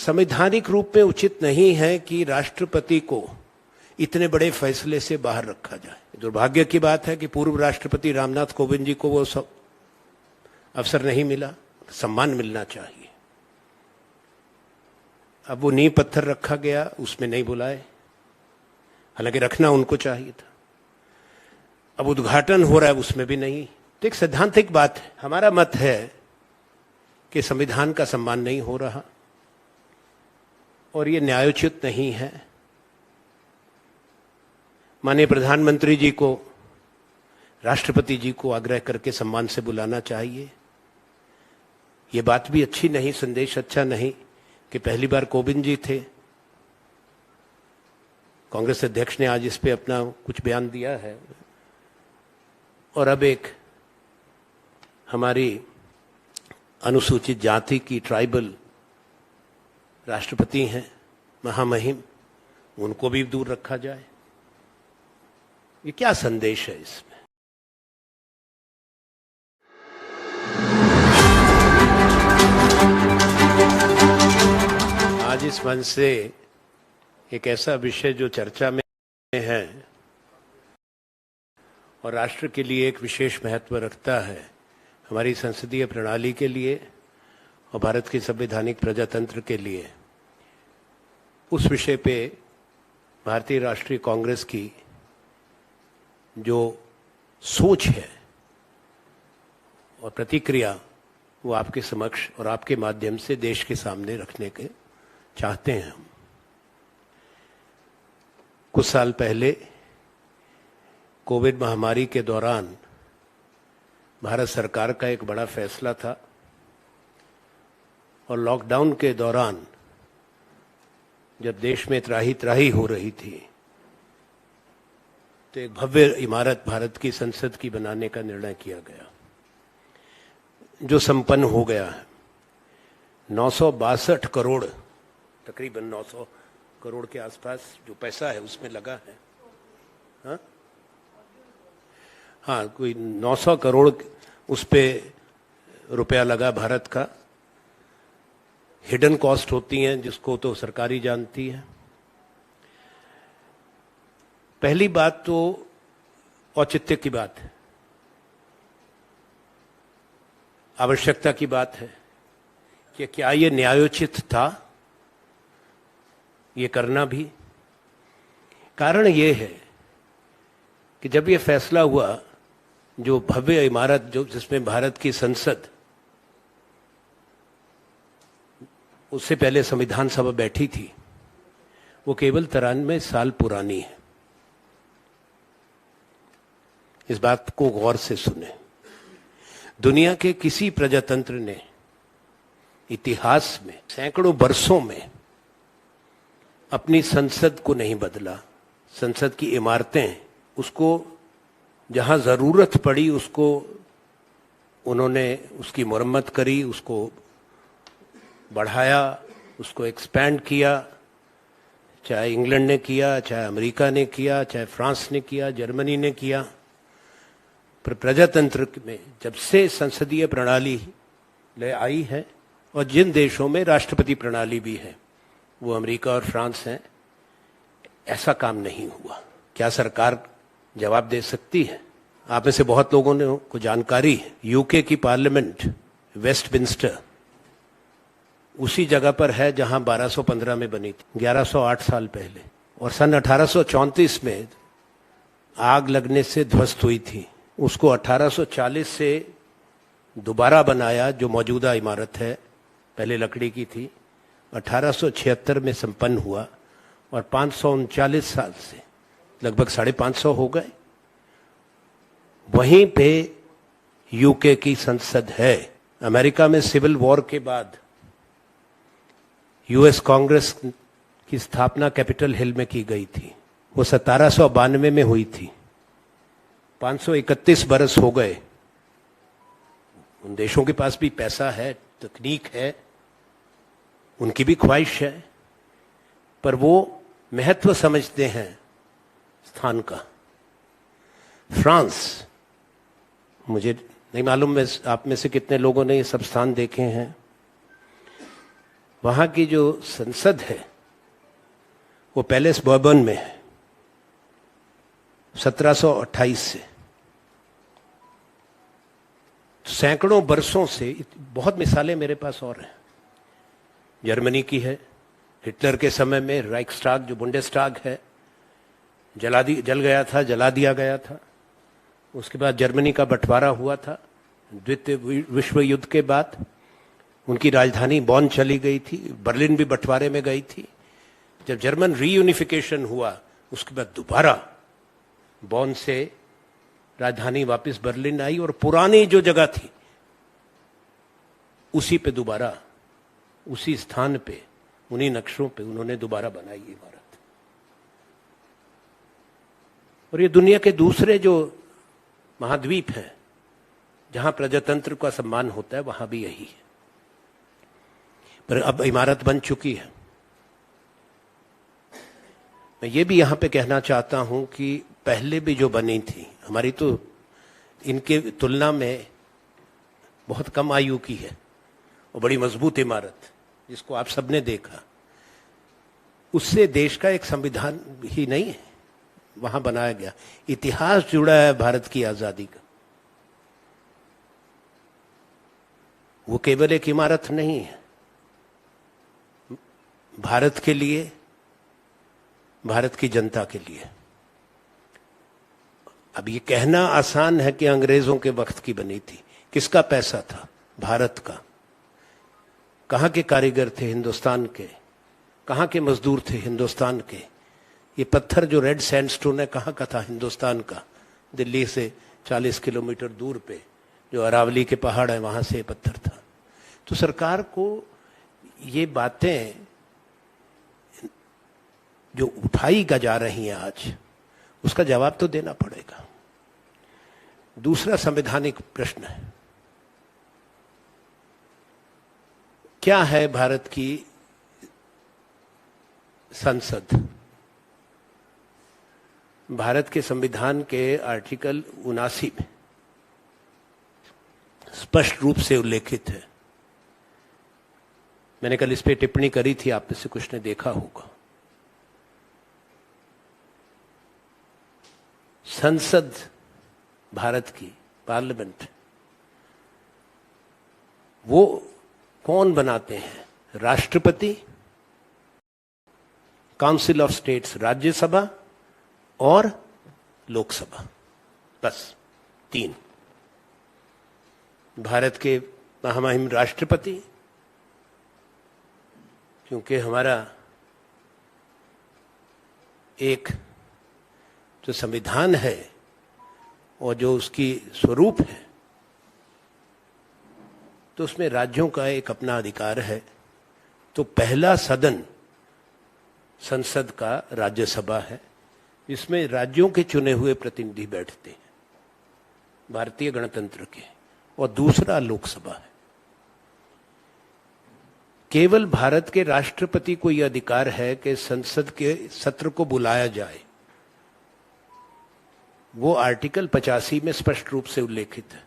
संवैधानिक रूप में उचित नहीं है कि राष्ट्रपति को इतने बड़े फैसले से बाहर रखा जाए। दुर्भाग्य की बात है कि पूर्व राष्ट्रपति रामनाथ कोविंद जी को वो सब अवसर नहीं मिला, सम्मान मिलना चाहिए। अब वो नींव पत्थर रखा गया, उसमें नहीं बुलाए, हालांकि रखना उनको चाहिए था। अब उद्घाटन हो रहा है, उसमें भी नहीं। तो एक सैद्धांतिक बात है। हमारा मत है कि संविधान का सम्मान नहीं हो रहा और ये न्यायोचित नहीं है। माननीय प्रधानमंत्री जी को, राष्ट्रपति जी को आग्रह करके सम्मान से बुलाना चाहिए। ये बात भी अच्छी नहीं, संदेश अच्छा नहीं कि पहली बार कोविंद जी थे। कांग्रेस अध्यक्ष ने आज इस पे अपना कुछ बयान दिया है और अब एक हमारी अनुसूचित जाति की ट्राइबल राष्ट्रपति हैं, महामहिम, उनको भी दूर रखा जाए। ये क्या संदेश है इसमें? आज इस मंच से एक ऐसा विषय जो चर्चा में है और राष्ट्र के लिए एक विशेष महत्व रखता है, हमारी संसदीय प्रणाली के लिए और भारत के संवैधानिक प्रजातंत्र के लिए, उस विषय पे भारतीय राष्ट्रीय कांग्रेस की जो सोच है और प्रतिक्रिया, वो आपके समक्ष और आपके माध्यम से देश के सामने रखने के चाहते हैं हम। कुछ साल पहले कोविड महामारी के दौरान भारत सरकार का एक बड़ा फैसला था और लॉकडाउन के दौरान जब देश में त्राही त्राही हो रही थी तो एक भव्य इमारत भारत की संसद की बनाने का निर्णय किया गया, जो संपन्न हो गया है। 962 करोड़, तकरीबन 900 करोड़ के आसपास जो पैसा है उसमें लगा है। हाँ, कोई 900 करोड़ उस पे रुपया लगा भारत का। हिडन कॉस्ट होती हैं जिसको तो सरकारी जानती है। पहली बात तो औचित्य की बात है, आवश्यकता की बात है कि क्या ये न्यायोचित था ये करना भी। कारण ये है कि जब ये फैसला हुआ, जो भव्य इमारत जो जिसमें भारत की संसद, उससे पहले संविधान सभा बैठी थी, वो केवल 93 साल पुरानी है। इस बात को गौर से सुने। दुनिया के किसी प्रजातंत्र ने इतिहास में सैकड़ों वर्षों में अपनी संसद को नहीं बदला। संसद की इमारतें, उसको जहां जरूरत पड़ी उसको उन्होंने उसकी मरम्मत करी, उसको बढ़ाया, उसको एक्सपैंड किया। चाहे इंग्लैंड ने किया, चाहे अमेरिका ने किया, चाहे फ्रांस ने किया, जर्मनी ने किया। पर प्रजातंत्र में जब से संसदीय प्रणाली ले आई है और जिन देशों में राष्ट्रपति प्रणाली भी है, वो अमेरिका और फ्रांस हैं, ऐसा काम नहीं हुआ। क्या सरकार जवाब दे सकती है? आप में से बहुत लोगों ने को जानकारी है, यूके की पार्लियामेंट वेस्टमिंस्टर उसी जगह पर है जहां 1215 में बनी थी, 1108 साल पहले। और सन 1834 में आग लगने से ध्वस्त हुई थी। उसको 1840 से दोबारा बनाया, जो मौजूदा इमारत है, पहले लकड़ी की थी। 1876 में संपन्न हुआ और 539 साल से लगभग 550 हो गए। वहीं पे यूके की संसद है। अमेरिका में सिविल वॉर के बाद यूएस कांग्रेस की स्थापना कैपिटल हिल में की गई थी। वो 1792 में हुई थी। 531 बरस हो गए। उन देशों के पास भी पैसा है, तकनीक है, उनकी भी ख्वाहिश है, पर वो महत्व समझते हैं स्थान का। फ्रांस, मुझे नहीं मालूम आप में से कितने लोगों ने ये सब स्थान देखे हैं। वहां की जो संसद है वो पैलेस बर्बन में है 1728 से। सैकड़ों बरसों से, बहुत मिसालें मेरे पास और हैं। जर्मनी की है, हिटलर के समय में राइक्सटाग जो बुंडेस्टाग है जल गया था, जला दिया गया था। उसके बाद जर्मनी का बंटवारा हुआ था द्वितीय विश्व युद्ध के बाद। उनकी राजधानी बॉन चली गई थी, बर्लिन भी बंटवारे में गई थी। जब जर्मन रीयूनिफिकेशन हुआ उसके बाद दोबारा बॉन से राजधानी वापस बर्लिन आई और पुरानी जो जगह थी उसी पे दोबारा, उसी स्थान पे, उन्हीं नक्शों पे उन्होंने दोबारा बनाई इमारत। और ये दुनिया के दूसरे जो महाद्वीप हैं जहां प्रजातंत्र का सम्मान होता है वहां भी यही है। पर अब इमारत बन चुकी है। मैं ये भी यहां पे कहना चाहता हूं कि पहले भी जो बनी थी, हमारी तो इनके तुलना में बहुत कम आयु की है और बड़ी मजबूत इमारत जिसको आप सबने देखा, उससे देश का एक संविधान ही नहीं है वहां बनाया गया। इतिहास जुड़ा है भारत की आजादी का। वो केवल एक इमारत नहीं है, भारत के लिए, भारत की जनता के लिए। अब ये कहना आसान है कि अंग्रेजों के वक्त की बनी थी। किसका पैसा था? भारत का। कहां के कारीगर थे? हिंदुस्तान के। कहां के मजदूर थे? हिंदुस्तान के। ये पत्थर जो रेड सैंडस्टोन है कहां का था? हिंदुस्तान का। दिल्ली से 40 किलोमीटर दूर पे जो अरावली के पहाड़ है वहां से पत्थर था। तो सरकार को ये बातें जो उठाई जा रही हैं आज, उसका जवाब तो देना पड़ेगा। दूसरा संवैधानिक प्रश्न है, क्या है भारत की संसद? भारत के संविधान के आर्टिकल 79 में स्पष्ट रूप से उल्लेखित है। मैंने कल इस पे टिप्पणी करी थी, आप में से कुछ ने देखा होगा। संसद भारत की, पार्लियामेंट, वो कौन बनाते हैं? राष्ट्रपति, काउंसिल ऑफ स्टेट्स राज्यसभा और लोकसभा, बस 3। भारत के महामहिम राष्ट्रपति, क्योंकि हमारा एक जो संविधान है और जो उसकी स्वरूप है, तो उसमें राज्यों का एक अपना अधिकार है। तो पहला सदन संसद का राज्यसभा है, जिसमें राज्यों के चुने हुए प्रतिनिधि बैठते हैं, भारतीय गणतंत्र के। और दूसरा लोकसभा है। केवल भारत के राष्ट्रपति को यह अधिकार है कि संसद के सत्र को बुलाया जाए। वो आर्टिकल 85 में स्पष्ट रूप से उल्लेखित है।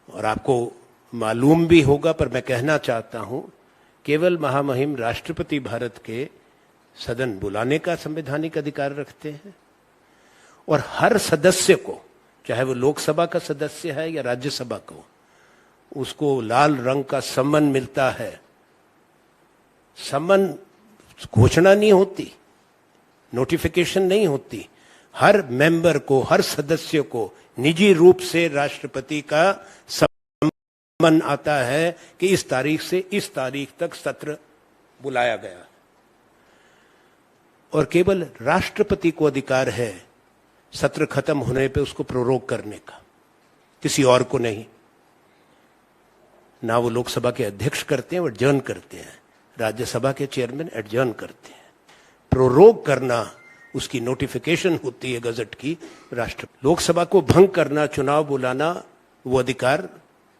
और आपको मालूम भी होगा, पर मैं कहना चाहता हूं, केवल महामहिम राष्ट्रपति भारत के सदन बुलाने का संवैधानिक अधिकार रखते हैं। और हर सदस्य को, चाहे वो लोकसभा का सदस्य है या राज्यसभा को, उसको लाल रंग का सम्मन मिलता है। सम्मन घोषणा नहीं होती, नोटिफिकेशन नहीं होती। हर मेंबर को, हर सदस्य को निजी रूप से राष्ट्रपति का सम्मन आता है कि इस तारीख से इस तारीख तक सत्र बुलाया गया। और केवल राष्ट्रपति को अधिकार है सत्र खत्म होने पे उसको प्रोरोग करने का, किसी और को नहीं। ना वो लोकसभा के अध्यक्ष करते हैं, वो एडजर्न करते हैं। राज्यसभा के चेयरमैन एडजर्न करते हैं। प्रोरोग करना, उसकी नोटिफिकेशन होती है गजट की, राष्ट्रपति। लोकसभा को भंग करना, चुनाव बुलाना, वो अधिकार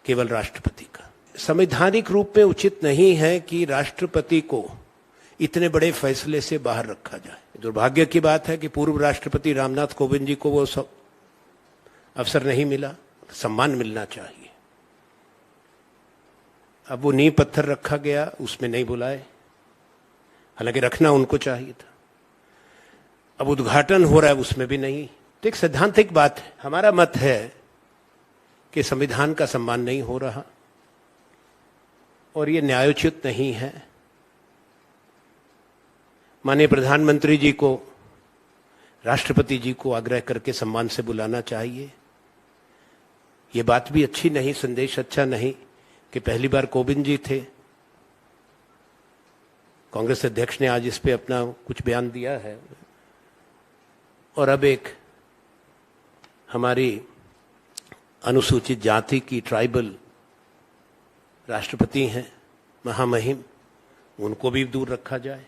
केवल राष्ट्रपति का। संवैधानिक रूप में उचित नहीं है कि राष्ट्रपति को इतने बड़े फैसले से बाहर रखा जाए। दुर्भाग्य की बात है कि पूर्व राष्ट्रपति रामनाथ कोविंद जी को वो सब अवसर नहीं मिला। सम्मान मिलना चाहिए। अब वो नींव पत्थर रखा गया, उसमें नहीं बुलाए, हालांकि रखना उनको चाहिए था। अब उद्घाटन हो रहा है, उसमें भी नहीं। तो एक सैद्धांतिक बात है, हमारा मत है कि संविधान का सम्मान नहीं हो रहा और ये न्यायोचित नहीं है। माननीय प्रधानमंत्री जी को, राष्ट्रपति जी को आग्रह करके सम्मान से बुलाना चाहिए। ये बात भी अच्छी नहीं, संदेश अच्छा नहीं कि पहली बार कोविंद जी थे। कांग्रेस अध्यक्ष ने आज इस पे अपना कुछ बयान दिया है, और अब एक हमारी अनुसूचित जाति की ट्राइबल राष्ट्रपति हैं, महामहिम, उनको भी दूर रखा जाए।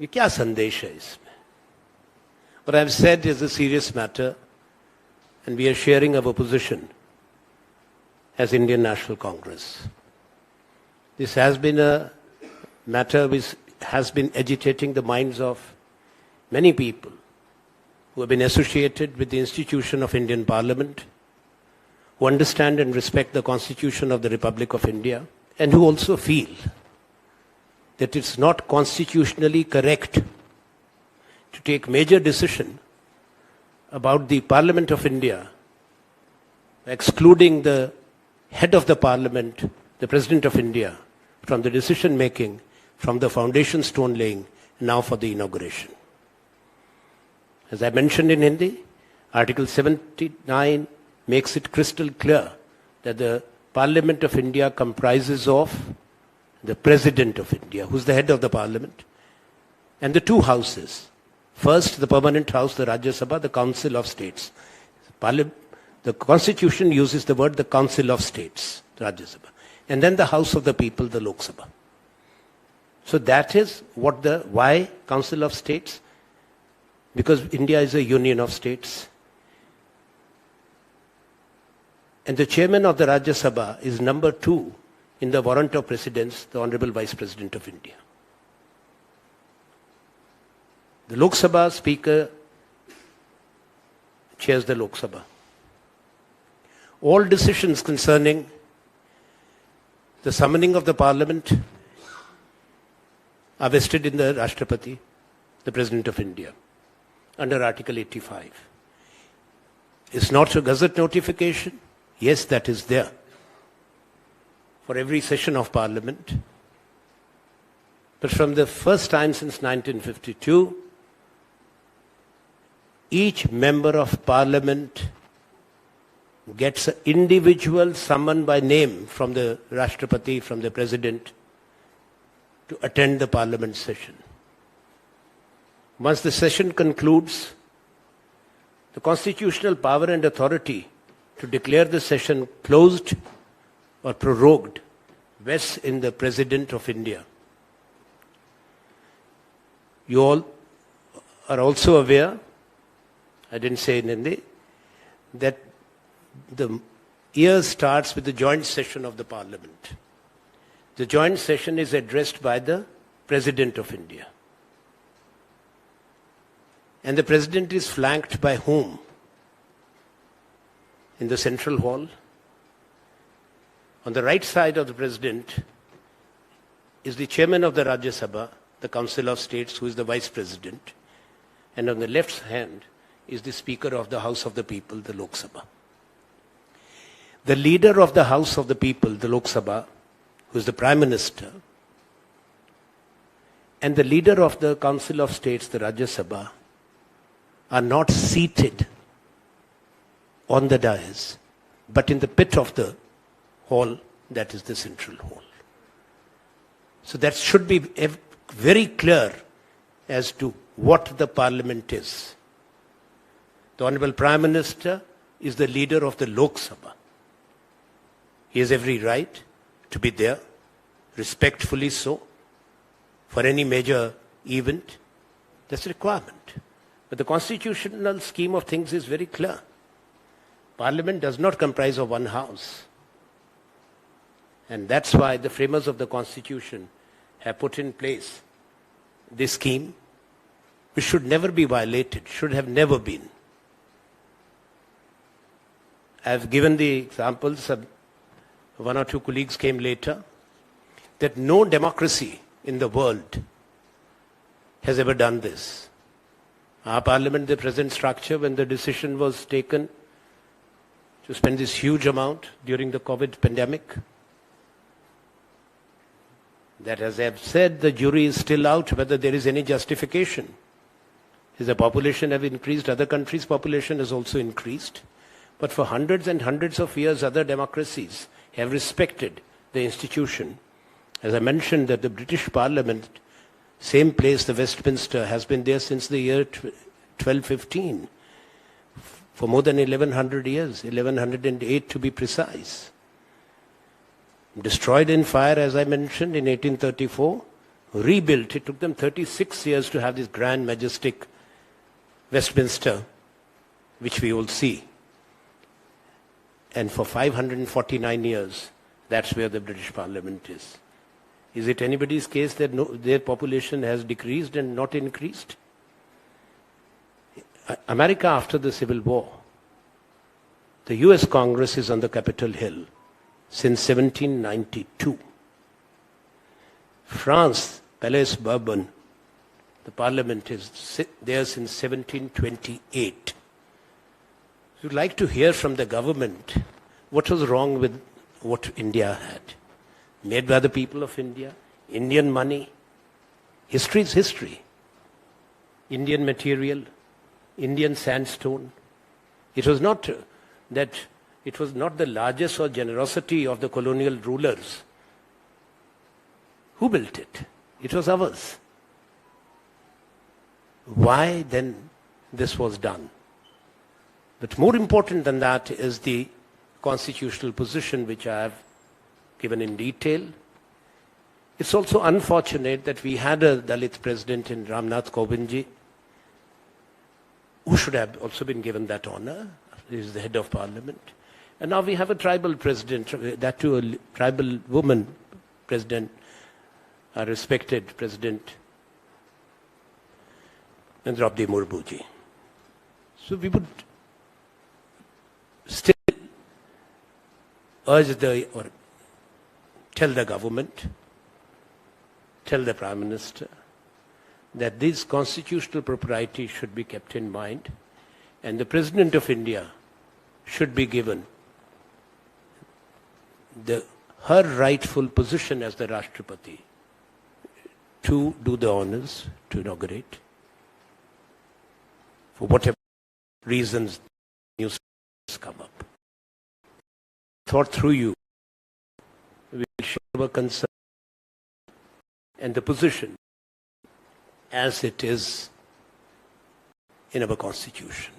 ये क्या संदेश है इसमें? But I've said it's a serious matter and we are sharing our position as Indian National Congress. This has been a matter which has been agitating the minds of many people who have been associated with the institution of Indian Parliament, who understand and respect the Constitution of the Republic of India, and who also feel that it's not constitutionally correct to take major decision about the Parliament of India, excluding the head of the Parliament, the President of India, from the decision making, from the foundation stone laying, now for the inauguration. As I mentioned in Hindi, Article 79 makes it crystal clear that the Parliament of India comprises of the President of India, who's the head of the Parliament, and the two houses. First, the permanent house, the Rajya Sabha, the Council of States. The Constitution uses the word the Council of States, Rajya Sabha. And then the House of the People, the Lok Sabha. So that is what why Council of States? Because India is a union of states. And the chairman of the Rajya Sabha is number 2 in the warrant of precedence, the Honorable Vice President of India. The Lok Sabha Speaker chairs the Lok Sabha. All decisions concerning the summoning of the Parliament are vested in the Rashtrapati, the President of India, under Article 85. It's not a Gazette notification. Yes, that is there for every session of Parliament. But from the first time since 1952, each member of Parliament gets an individual summon by name from the Rashtrapati, from the President, to attend the Parliament session. Once the session concludes, the constitutional power and authority to declare the session closed or prorogued vests in the President of India. You all are also aware, I didn't say in Hindi, that the year starts with the joint session of the Parliament. The joint session is addressed by the President of India. And the President is flanked by whom? In the central hall. On the right side of the President is the Chairman of the Rajya Sabha, the Council of States, who is the Vice President. And on the left hand is the Speaker of the House of the People, the Lok Sabha. The leader of the House of the People, the Lok Sabha, who is the Prime Minister, and the leader of the Council of States, the Rajya Sabha, are not seated on the dais, but in the pit of the hall, that is the central hall. So that should be very clear as to what the Parliament is. The Honorable Prime Minister is the leader of the Lok Sabha. He has every right to be there, respectfully so, for any major event. That's a requirement. But the constitutional scheme of things is very clear. Parliament does not comprise of one house. And that's why the framers of the Constitution have put in place this scheme, which should never be violated, should have never been. I've given the examples one or two colleagues came later, that no democracy in the world has ever done this. Our parliament, the present structure, when the decision was taken to spend this huge amount during the COVID pandemic, that, as I have said, the jury is still out whether there is any justification. As the population have increased, other countries' population has also increased. But for hundreds and hundreds of years, other democracies have respected the institution. As I mentioned, that the British Parliament, same place, the Westminster, has been there since the year 1215, for more than 1100 years, 1108 to be precise. Destroyed in fire, as I mentioned, in 1834, rebuilt. It took them 36 years to have this grand, majestic Westminster, which we all see. And for 549 years, that's where the British Parliament is. Is it anybody's case that their population has decreased and not increased? America, after the Civil War, the US Congress is on the Capitol Hill since 1792. France, Palais Bourbon, the parliament is there since 1728. We'd like to hear from the government what was wrong with what India had. Made by the people of India, Indian money. History is history. Indian material, Indian sandstone. It was not that it was not the largesse or generosity of the colonial rulers. Who built it? It was ours. Why then this was done? But more important than that is the constitutional position which I have given in detail. It's also unfortunate that we had a Dalit president in Ramnath Kovindji, who should have also been given that honor. He is the head of parliament. And now we have a tribal president, that too a tribal woman president, a respected president, Draupadi Murmuji. So we would still urge or tell the government, tell the Prime Minister, that this constitutional propriety should be kept in mind, and the President of India should be given her rightful position as the Rashtrapati to do the honors, to inaugurate, for whatever reasons news come up. Thought through you, we will show our concern and the position as it is in our Constitution.